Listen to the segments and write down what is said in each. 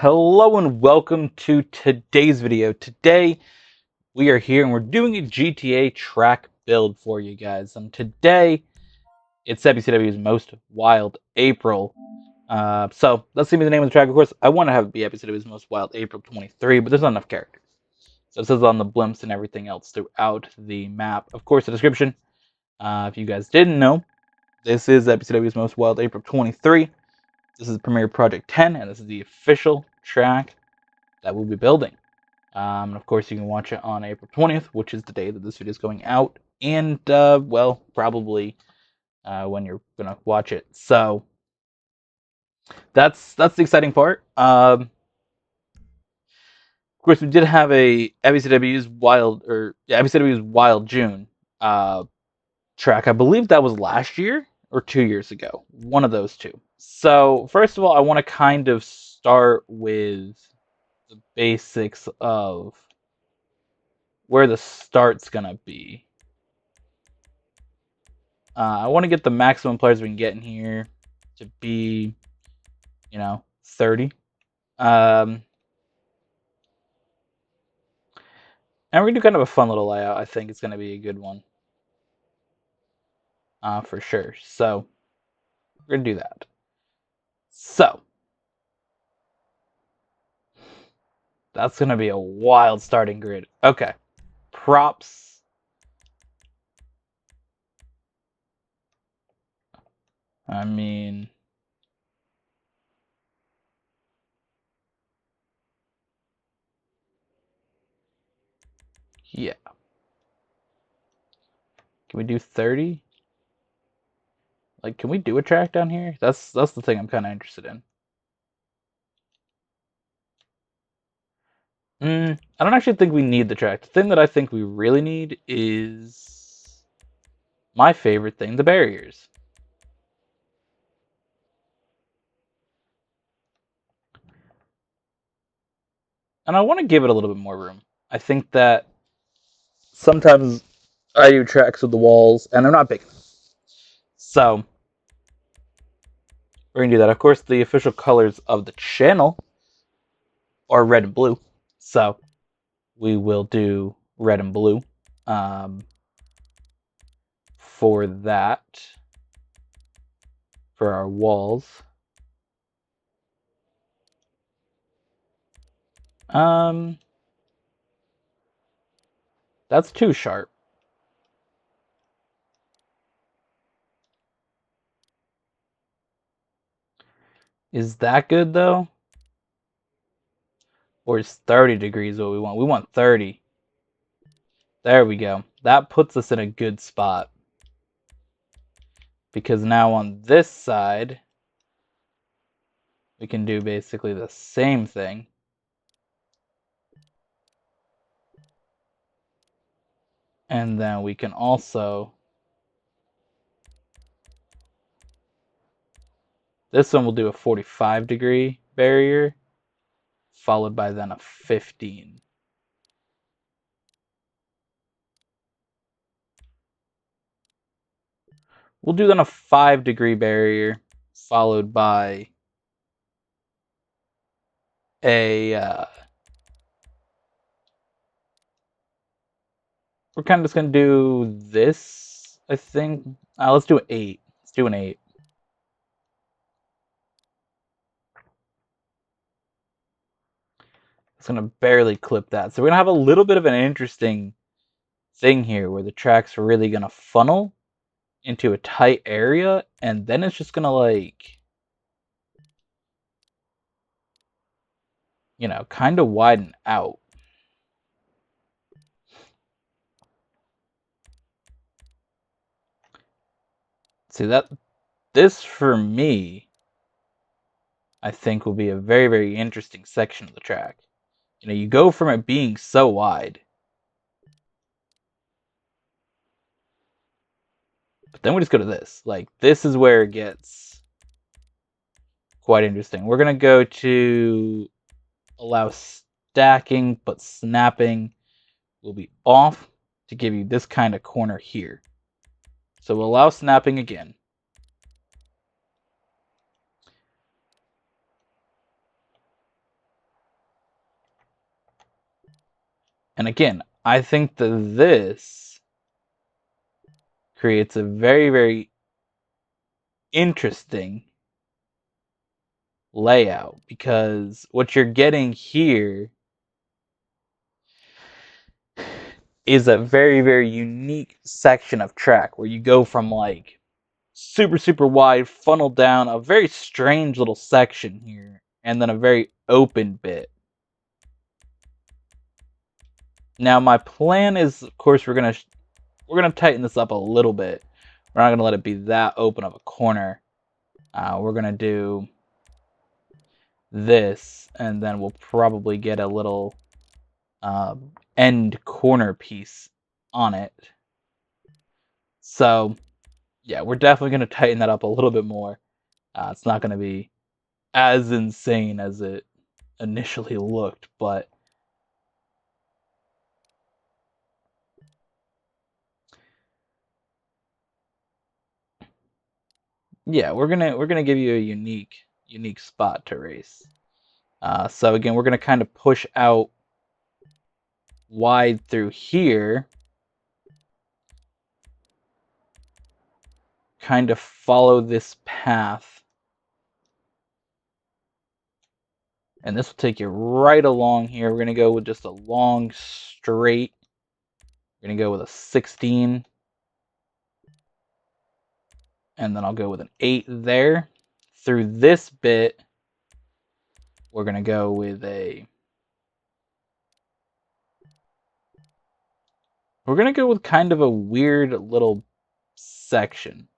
Hello and welcome to today's video. Today we are here and we're doing a GTA track build for you guys. And today it's Epiccw's Most Wild April. So let's see me the name of the track. Of course, I want to have it be Epiccw's Most Wild April 23, but there's not enough characters. So it says on the blimps and everything else throughout the map. Of course, the description. If you guys didn't know, this is Epiccw's Most Wild April 23. This is Premiere Project 10, and this is the official track that we'll be building. And of course, you can watch it on April 20th, which is the day that this video is going out, and well, probably when you're gonna watch it. So that's the exciting part. Of course, we did have a Epiccw's Wild June track. I believe that was last year or 2 years ago, one of those two. So first of all, I want to kind of start with the basics of where the start's gonna be. I want to get the maximum players we can get in here to be, 30. And we're gonna do kind of a fun little layout. I think it's gonna be a good one, for sure. So we're gonna do that. So that's gonna be a wild starting grid. Okay, props. I mean, yeah. Can we do 30? Like, can we do a track down here? That's the thing I'm kind of interested in. I don't actually think we need the track. The thing that I think we really need is my favorite thing, the barriers. And I want to give it a little bit more room. I think that sometimes I do tracks with the walls, and they're not big enough. So we're gonna do that. Of course, the official colors of the channel are red and blue, so we will do red and blue for that, for our walls. That's too sharp. Is that good though? Or is 30 degrees what we want? We want 30. There we go. That puts us in a good spot. Because now on this side, we can do basically the same thing. And then we can also... This one will do a 45-degree barrier, followed by then a 15. We'll do then a 5-degree barrier, followed by a... we're kind of just going to do this, I think. Let's do an 8. Let's do an 8. It's going to barely clip that. So we're going to have a little bit of an interesting thing here where the track's really going to funnel into a tight area, and then it's just going to, like, kind of widen out. See, this for me, I think will be a very, very interesting section of the track. You go from it being so wide, but then we just go to this. Like, this is where it gets quite interesting. We're going to go to allow stacking, but snapping will be off to give you this kind of corner here. So we'll allow snapping again. And again, I think that this creates a very, very interesting layout, because what you're getting here is a very, very unique section of track where you go from like super, super wide, funnel down a very strange little section here, and then a very open bit. Now my plan is, of course, we're gonna tighten this up a little bit. We're not gonna let it be that open of a corner. We're gonna do this, and then we'll probably get a little end corner piece on it. So yeah, we're definitely gonna tighten that up a little bit more. It's not gonna be as insane as it initially looked, but yeah, we're gonna give you a unique spot to race. So again, we're gonna kind of push out wide through here, kind of follow this path, and this will take you right along here. We're gonna go with just a long straight. We're gonna go with a 16, and then I'll go with an 8 there. Through this bit, we're gonna go with we're gonna go with kind of a weird little section.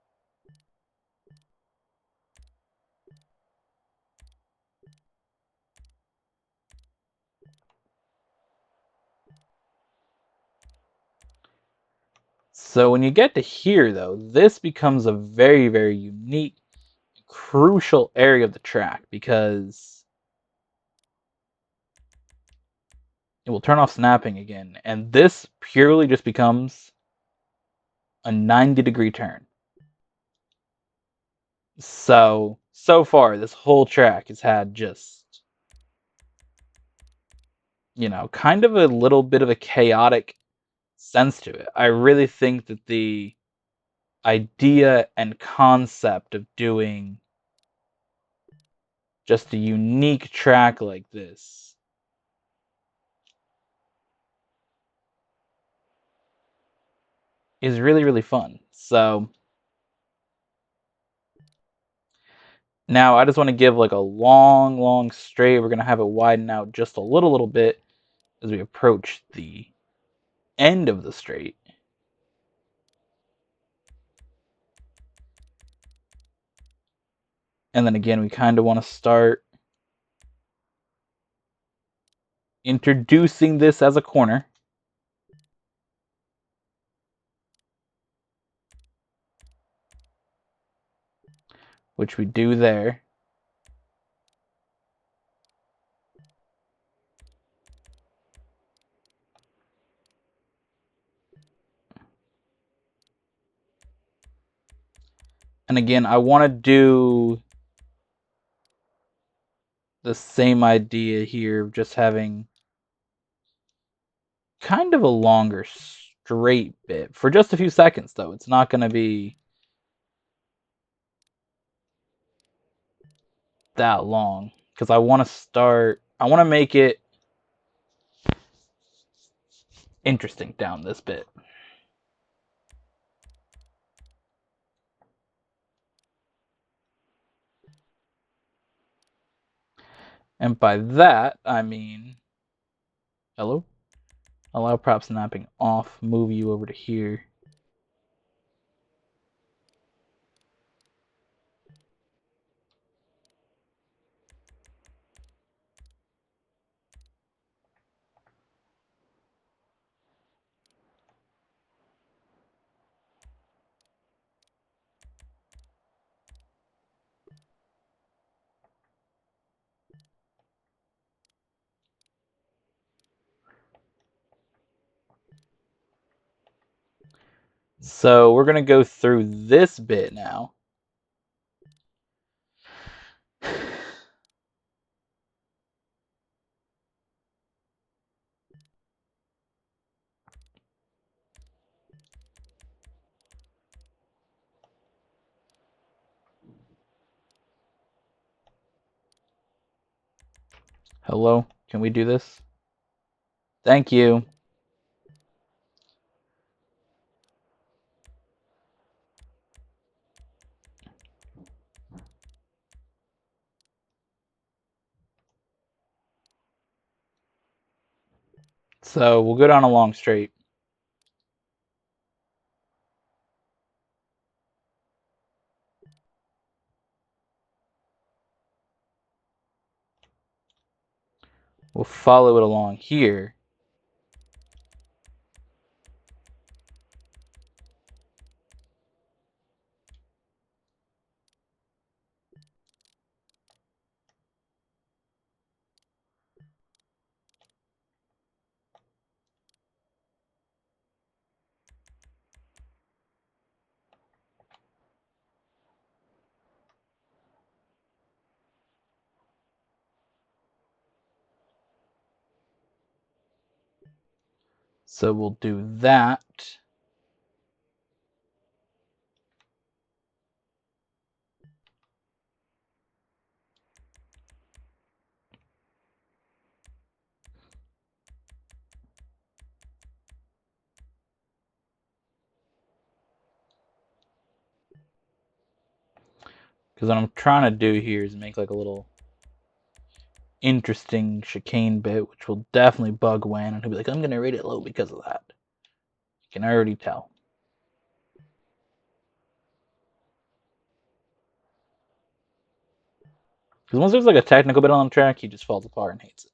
So when you get to here, though, this becomes a very, very unique, crucial area of the track, because it will turn off snapping again, and this purely just becomes a 90-degree turn. So far, this whole track has had just, kind of a little bit of a chaotic sense to it. I really think that the idea and concept of doing just a unique track like this is really, really fun. So now I just want to give like a long straight. We're going to have it widen out just a little bit as we approach the end of the straight. And then again, we kind of want to start introducing this as a corner, which we do there. And again, I want to do the same idea here of just having kind of a longer straight bit for just a few seconds, though. It's not going to be that long, because I want to make it interesting down this bit. And by that, I mean, hello? Allow prop snapping off, move you over to here. So we're going to go through this bit now. Hello, can we do this? Thank you. So we'll go down a long straight. We'll follow it along here. So we'll do that. Because what I'm trying to do here is make like a little interesting chicane bit, which will definitely bug Wan, and he'll be like, I'm going to rate it low because of that. You can already tell. Because once there's like a technical bit on the track, he just falls apart and hates it.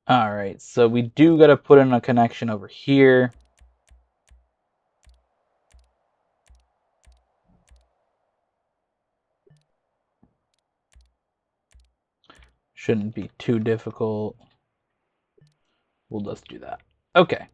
Alright, so we do got to put in a connection over here. Shouldn't be too difficult. We'll just do that. Okay.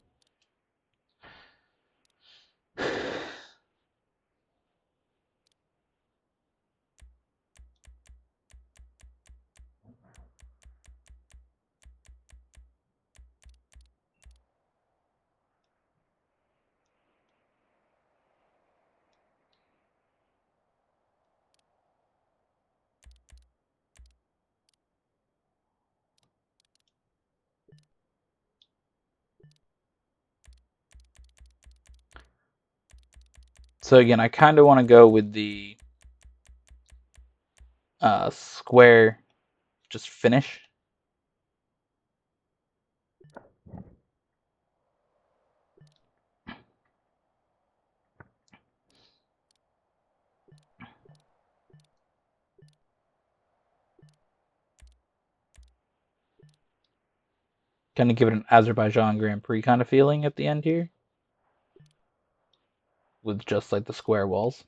So again, I kind of want to go with the square just finish. Kind of give it an Azerbaijan Grand Prix kind of feeling at the end here. With just like the square walls.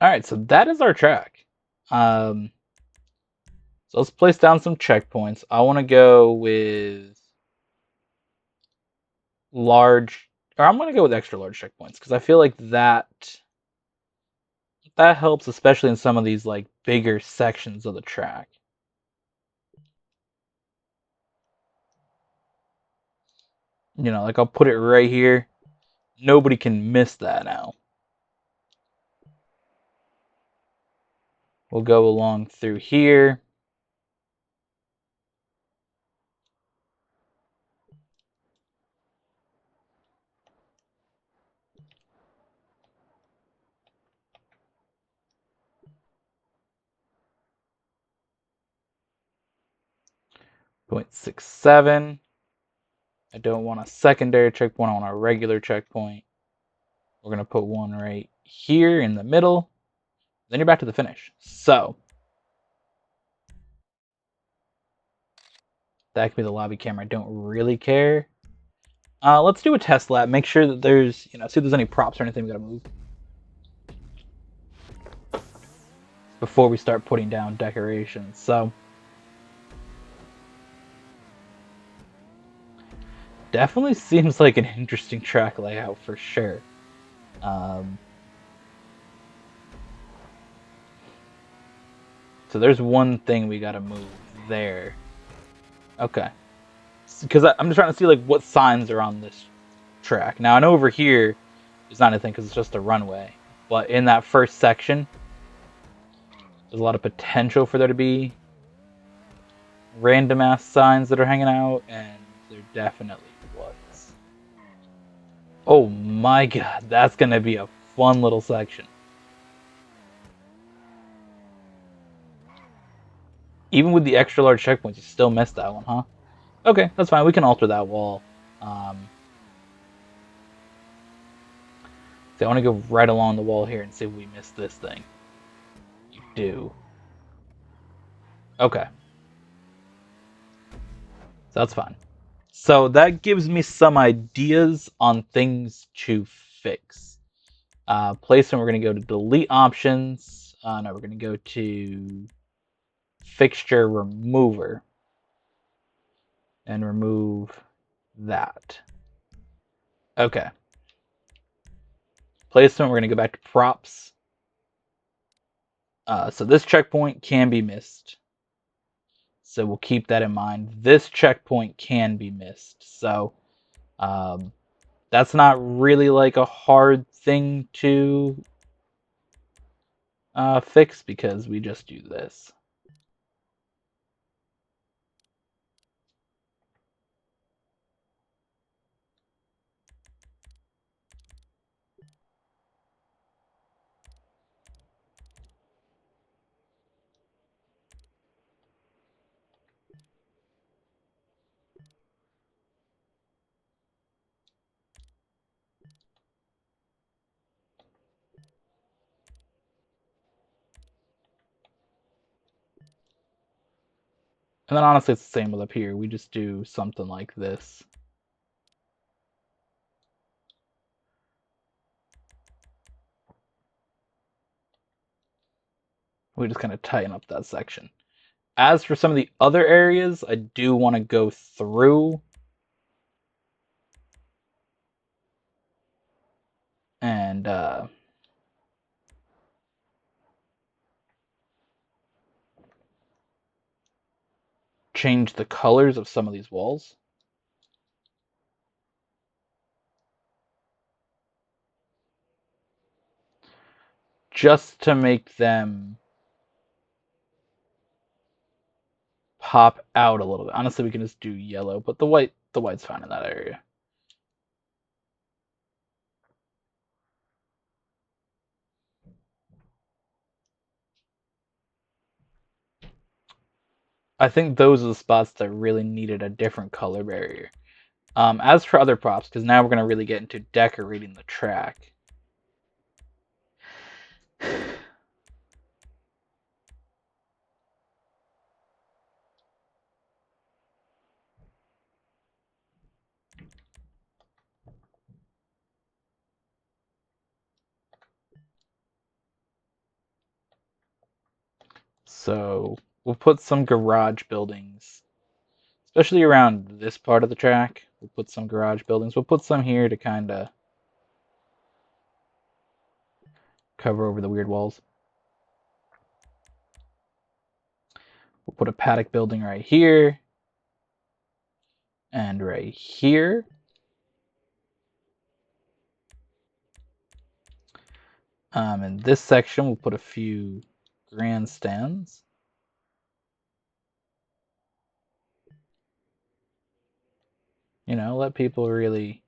Alright, so that is our track. So let's place down some checkpoints. I want to go with large, or I'm going to go with extra large checkpoints because I feel like that helps, especially in some of these like bigger sections of the track. You know, like I'll put it right here. Nobody can miss that now. We'll go along through here. .67. I don't want a secondary checkpoint, I want a regular checkpoint. We're going to put one right here in the middle. Then you're back to the finish. So that could be the lobby camera. I don't really care. Let's do a test lap. Make sure that there's, see if there's any props or anything we got to move before we start putting down decorations. So definitely seems like an interesting track layout for sure. So there's one thing we got to move there. Okay. Because I'm just trying to see like what signs are on this track. Now I know over here there's not anything because it's just a runway. But in that first section, there's a lot of potential for there to be random ass signs that are hanging out, and there definitely was. Oh my god, that's gonna be a fun little section. Even with the extra large checkpoints, you still missed that one, huh? Okay, that's fine. We can alter that wall. So I want to go right along the wall here and see if we missed this thing. You do. Okay. So that's fine. So that gives me some ideas on things to fix. Placement, we're going to go to delete options. No, we're going to go to fixture remover and remove that. Okay. Placement, we're going to go back to props. So this checkpoint can be missed. So we'll keep that in mind. This checkpoint can be missed. So that's not really like a hard thing to fix because we just do this. And then honestly, it's the same with up here. We just do something like this. We just kind of tighten up that section. As for some of the other areas, I do want to go through and change the colors of some of these walls. Just to make them pop out a little bit. Honestly, we can just do yellow, but the white's fine in that area. I think those are the spots that really needed a different color barrier. As for other props, because now we're going to really get into decorating the track. So we'll put some garage buildings, especially around this part of the track. We'll put some garage buildings. We'll put some here to kind of cover over the weird walls. We'll put a paddock building right here and right here. In this section, we'll put a few grandstands. Let people really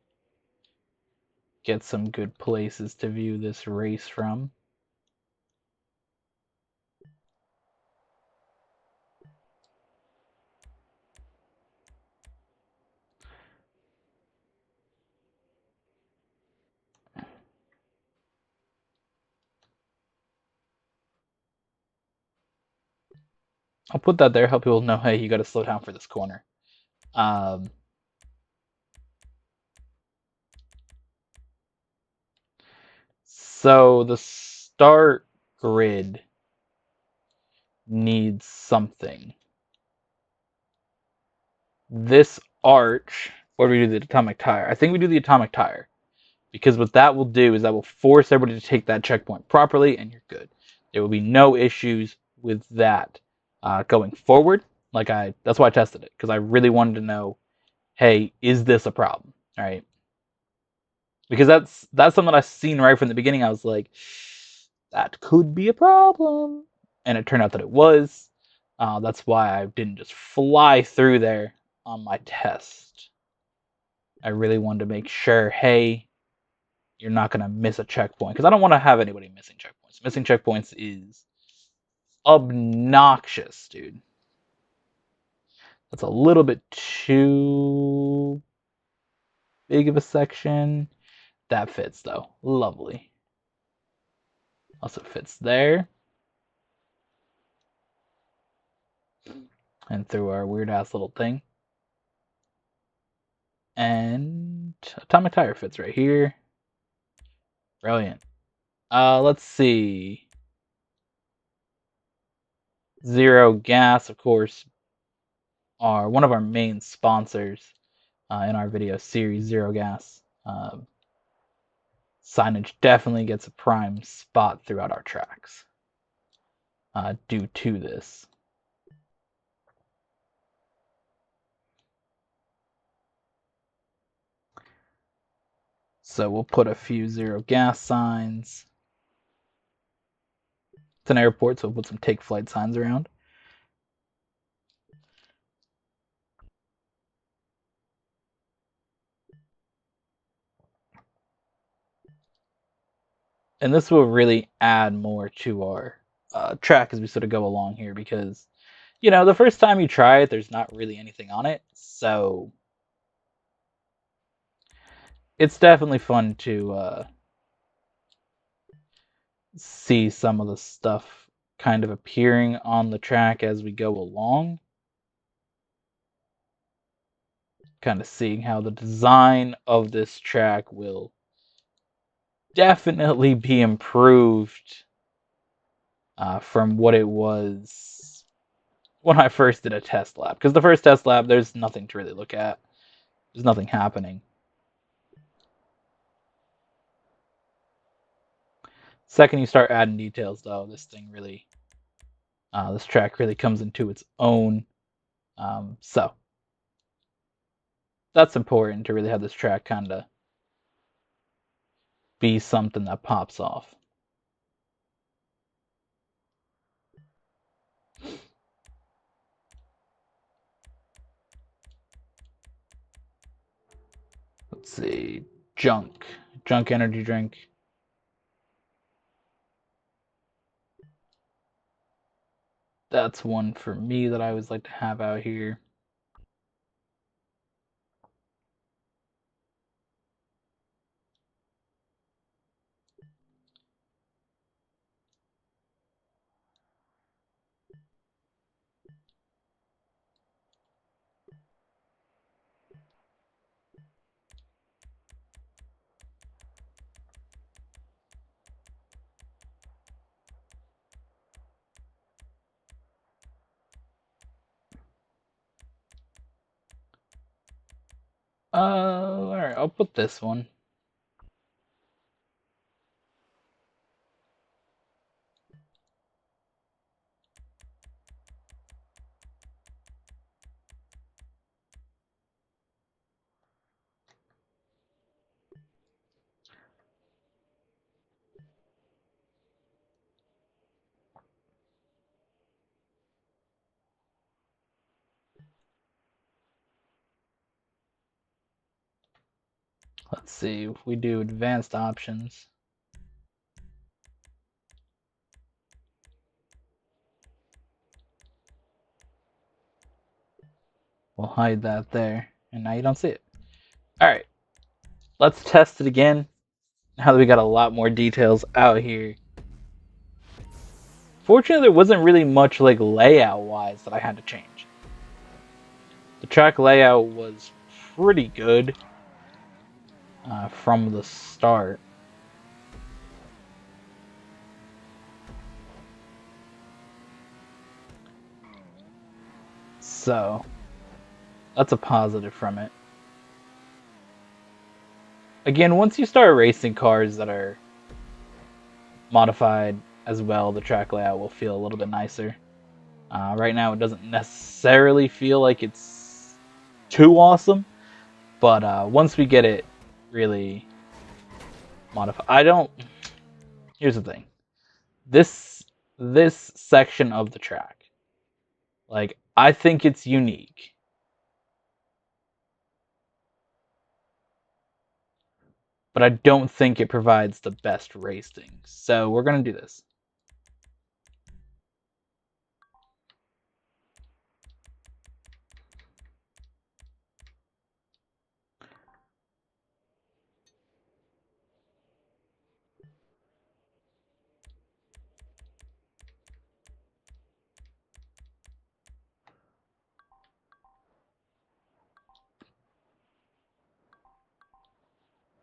get some good places to view this race from. I'll put that there, help people know, hey, you got to slow down for this corner. So the start grid needs something. This arch, or do we do the atomic tire? I think we do the atomic tire. Because what that will do is that will force everybody to take that checkpoint properly, and you're good. There will be no issues with that going forward. That's why I tested it, because I really wanted to know, hey, is this a problem? All right. Because that's something I've seen right from the beginning. I was like, that could be a problem, and it turned out that it was. That's why I didn't just fly through there on my test. I really wanted to make sure, hey, you're not going to miss a checkpoint, because I don't want to have anybody missing checkpoints. Missing checkpoints is obnoxious, dude. That's a little bit too big of a section. That fits, though. Lovely. Also fits there. And through our weird-ass little thing. And atomic tire fits right here. Brilliant. Let's see. Zero Gas, of course, are one of our main sponsors in our video series, Zero Gas. Signage definitely gets a prime spot throughout our tracks due to this. So we'll put a few Zero Gas signs. It's an airport, so we'll put some take flight signs around. And this will really add more to our track as we sort of go along here, because, you know, the first time you try it, there's not really anything on it. So it's definitely fun to see some of the stuff kind of appearing on the track as we go along. Kind of seeing how the design of this track will definitely be improved from what it was when I first did a test lap. Because the first test lap, there's nothing to really look at. There's nothing happening. Second you start adding details, though, this track really comes into its own. So that's important, to really have this track kind of be something that pops off. Let's see, junk energy drink. That's one for me that I always like to have out here. Alright, I'll put this one. Let's see, if we do advanced options. We'll hide that there, and now you don't see it. Alright, let's test it again. Now that we got a lot more details out here. Fortunately, there wasn't really much like layout-wise that I had to change. The track layout was pretty good from the start. So that's a positive from it. Again, once you start racing cars that are modified as well, the track layout will feel a little bit nicer. Right now, it doesn't necessarily feel like it's too awesome, but once we get it really modified, I don't. Here's the thing: this section of the track, like, I think it's unique, but I don't think it provides the best racing. So we're gonna do this.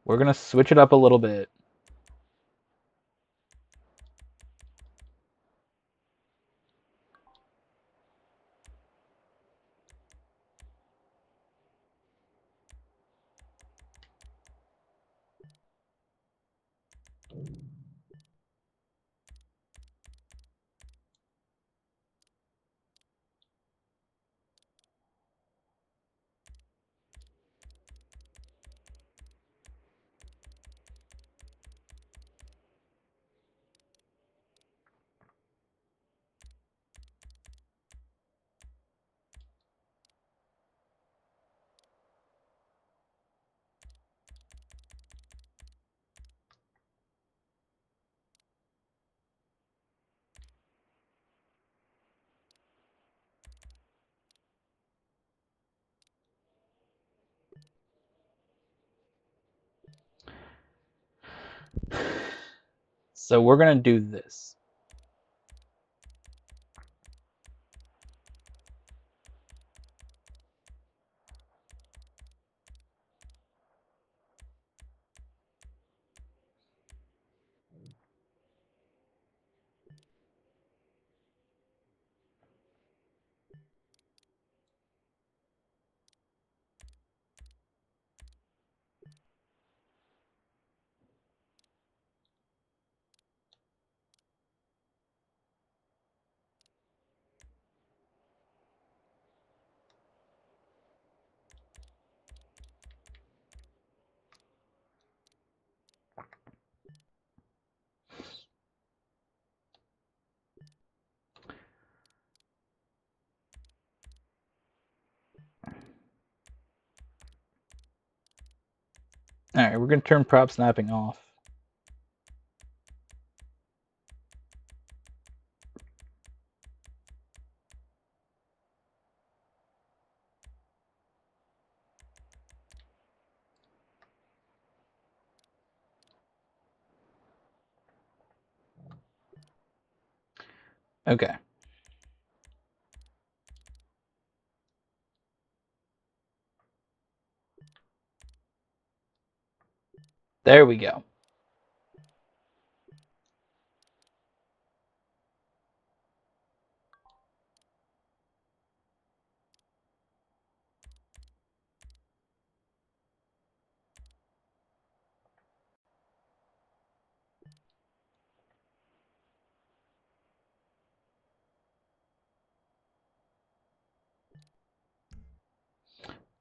We're gonna switch it up a little bit. So we're gonna do this. All right, we're gonna turn prop snapping off. Okay. There we go.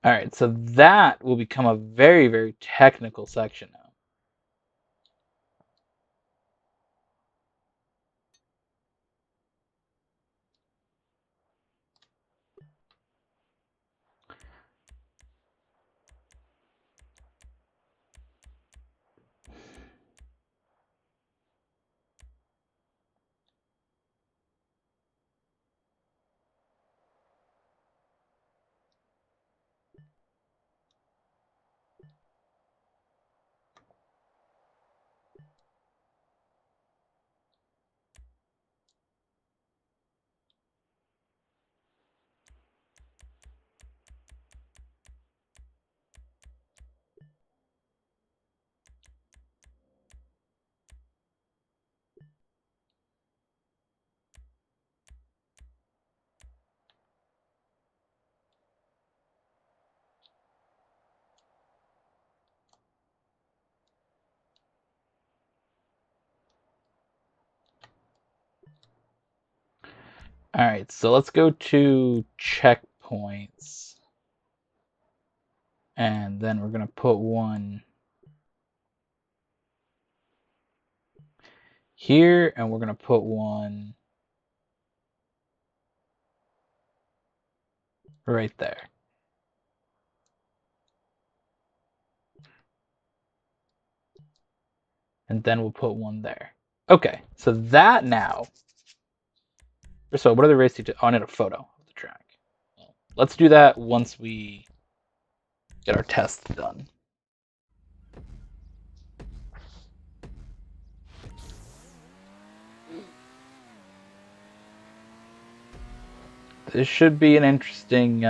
All right, so that will become a very, very technical section now. Alright, so let's go to checkpoints. And then we're going to put one here, and we're going to put one right there. And then we'll put one there. Okay, so that now. So what are the race details? Oh, I need a photo of the track. Well, let's do that once we get our test done. This should be an interesting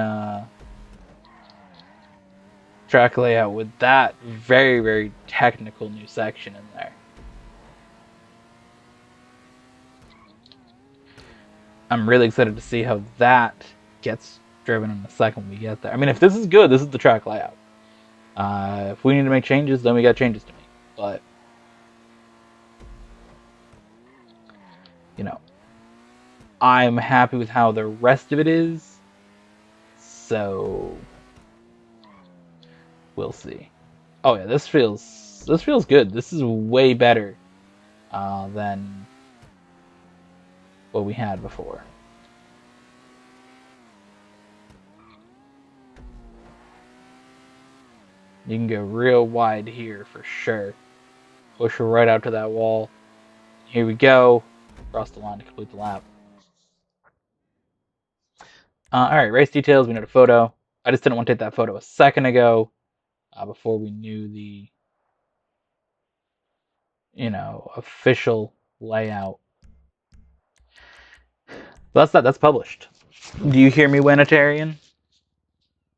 track layout with that very, very technical new section in there. I'm really excited to see how that gets driven in a second when we get there. I mean, if this is good, this is the track layout. If we need to make changes, then we got changes to make. But, you know, I'm happy with how the rest of it is. So, we'll see. Oh yeah, this feels good. This is way better than what we had before. You can go real wide here for sure. Push her right out to that wall. Here we go. Cross the line to complete the lap. Alright, race details. We need a photo. I just didn't want to take that photo a second ago before we knew the, official layout. But that's that. That's published. Do you hear me, Wanitarian?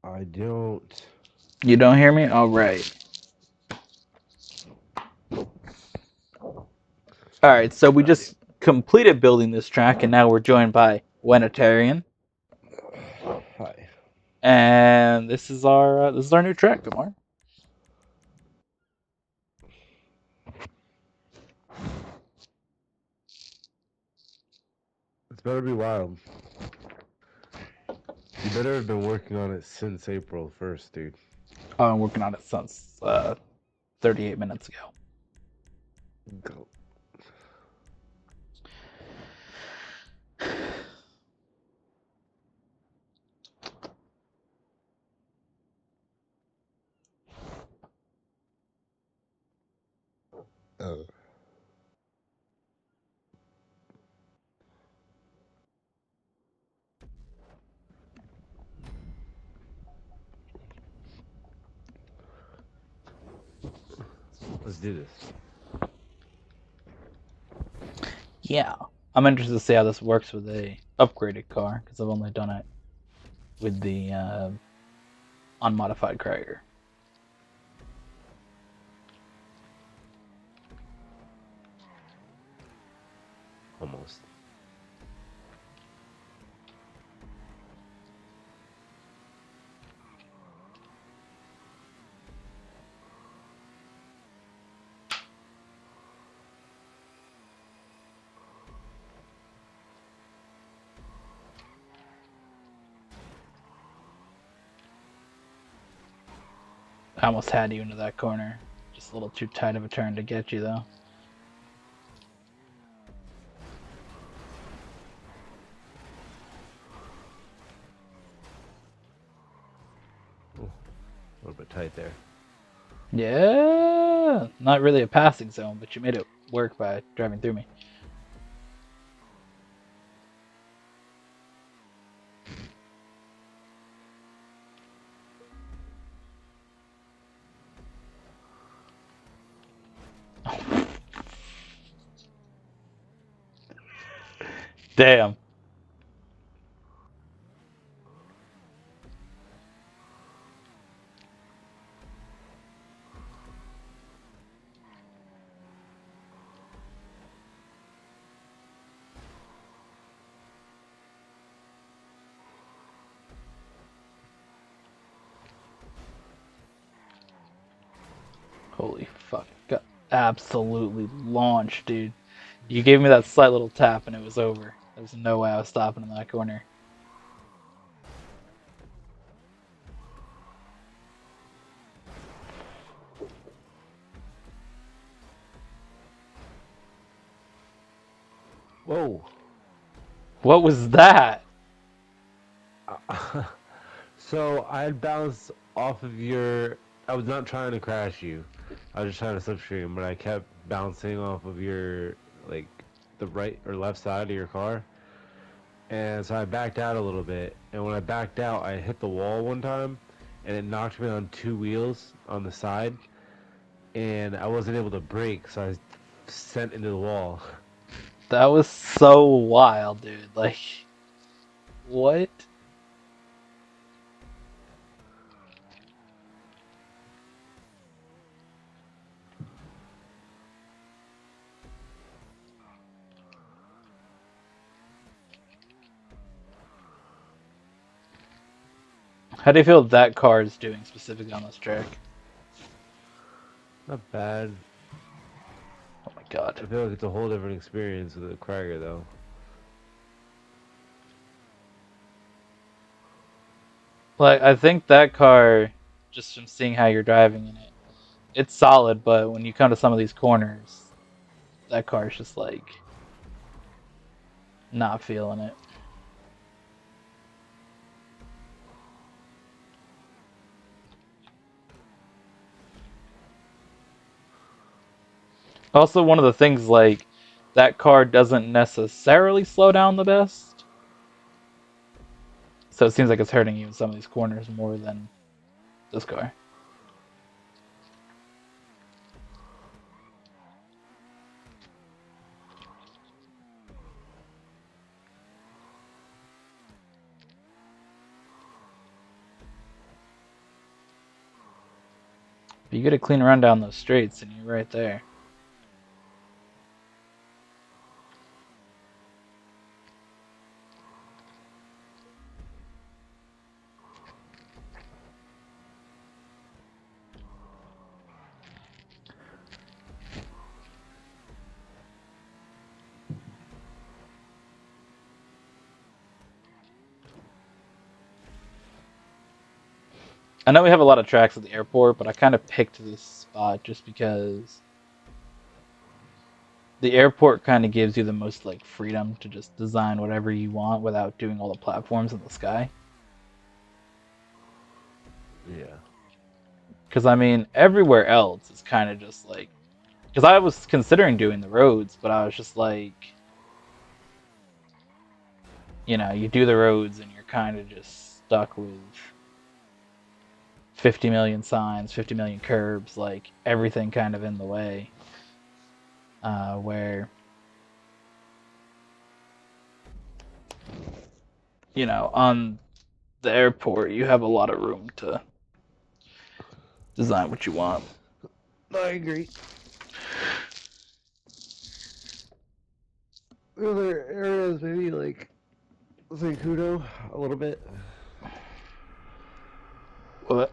I don't. You don't hear me? All right. All right. So we just completed building this track, and now we're joined by Wanitarian. Hi. And this is our new track, Kumar. It's better be wild. You better have been working on it since April 1st, dude. Oh, I'm working on it since 38 minutes ago. Go. Let's do this. Yeah. I'm interested to see how this works with a upgraded car, because I've only done it with the unmodified Krager. Almost. I almost had you into that corner. Just a little too tight of a turn to get you, though. Ooh, a little bit tight there. Yeah, not really a passing zone, but you made it work by driving through me. Damn. Holy fuck. Got absolutely launched, dude. You gave me that slight little tap and it was over. There's no way I was stopping in that corner. Whoa. What was that? So I had bounced off of your. I was not trying to crash you. I was just trying to slipstream, but I kept bouncing off of your, like, the right or left side of your car. And so I backed out a little bit. And when I backed out, I hit the wall one time, and it knocked me on two wheels on the side. And I wasn't able to brake, so I sent into the wall. That was so wild, dude. Like, what? How do you feel that car is doing specifically on this track? Not bad. Oh my god. I feel like it's a whole different experience with a Cragger, though. Like, I think that car, just from seeing how you're driving in it, it's solid, but when you come to some of these corners, that car's just like not feeling it. Also, one of the things like that car doesn't necessarily slow down the best, so it seems like it's hurting you in some of these corners more than this car. But you get a clean run down those straights, and you're right there. I know we have a lot of tracks at the airport, but I kind of picked this spot just because the airport kind of gives you the most like freedom to just design whatever you want without doing all the platforms in the sky. Yeah. Because I mean, everywhere else is kind of just like, because I was considering doing the roads, but I was just like, you do the roads and you're kind of just stuck with 50 million signs, 50 million curbs, like everything kind of in the way. Where, on the airport, you have a lot of room to design what you want. I agree. The other areas, maybe like Zancudo, a little bit. What?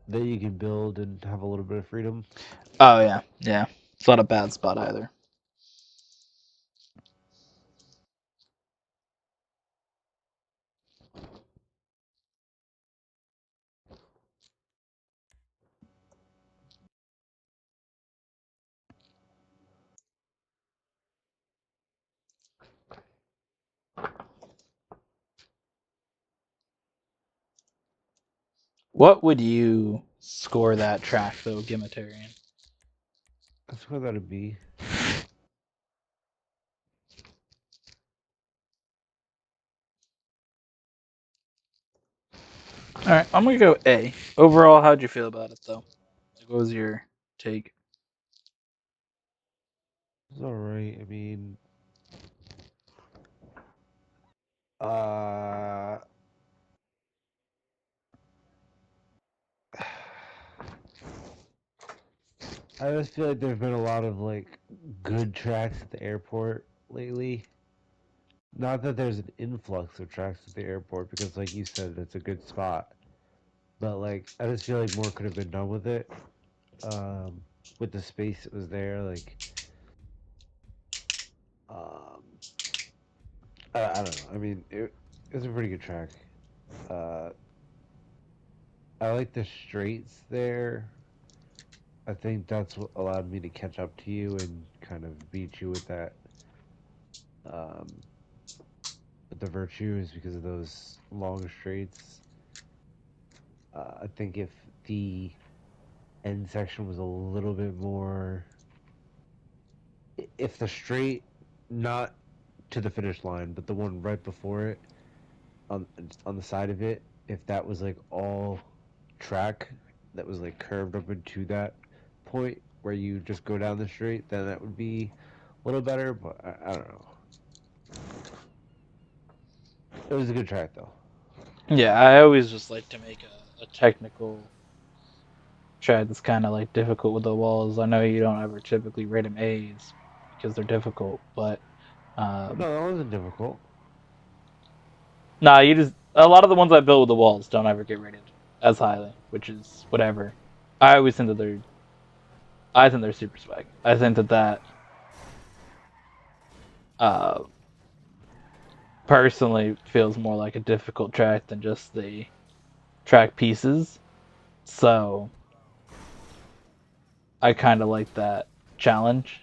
That you can build and have a little bit of freedom. Oh yeah, yeah. It's not a bad spot either. What would you score that track though, Gimitarian? That's where that'd be. All right, I'm gonna go A. Overall, how'd you feel about it though? What was your take? It's alright. I mean, uh, I just feel like there's been a lot of like good tracks at the airport lately. Not that there's an influx of tracks at the airport, because like you said, it's a good spot. But like, I just feel like more could have been done with it. Um, with the space that was there, like Um, I don't know. I mean, it was a pretty good track. Uh, I like the straights there. I think that's what allowed me to catch up to you and kind of beat you um, with the virtue is because of those long straights. I think if the end section was a little bit more, if the straight, not to the finish line, but the one right before it, on on the side of it, if that was like all track that was like curved up into that point where you just go down the straight, then that would be a little better. But I don't know. It was a good track though. Yeah, I always just like to make a technical track that's kind of like difficult with the walls. I know you don't ever typically rate them A's because they're difficult, but um, No, that wasn't difficult. nah, you just a lot of the ones I build with the walls don't ever get rated as highly, which is whatever. I always think that I think they're super swag. I think that uh, personally feels more like a difficult track than just the track pieces. So I kind of like that challenge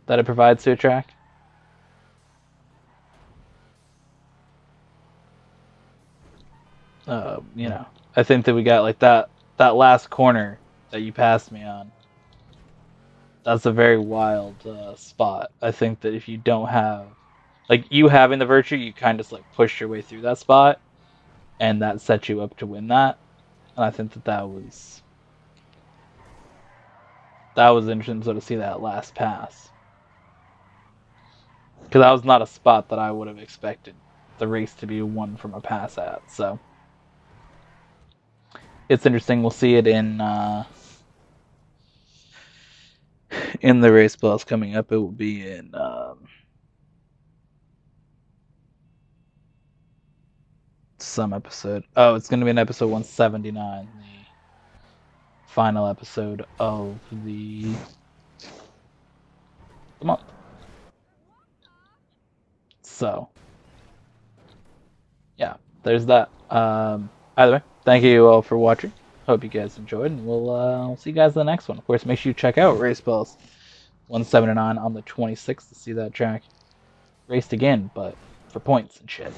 that it provides to a track. You Yeah. know, I think that we got like that last corner that you passed me on. That's a very wild spot. I think that if you don't have like you having the virtue, you kind of just like push your way through that spot, and that sets you up to win that. And I think that was interesting to sort of see that last pass because that was not a spot that I would have expected the race to be won from a pass at. So it's interesting. We'll see it in the race plus coming up. It will be in some episode. Oh, it's going to be in episode 179, the final episode of the month. So yeah, there's that. Either way, thank you all for watching. Hope you guys enjoyed, and we'll see you guys in the next one. Of course, make sure you check out Race Pulse 179 on the 26th to see that track raced again, but for points and shit.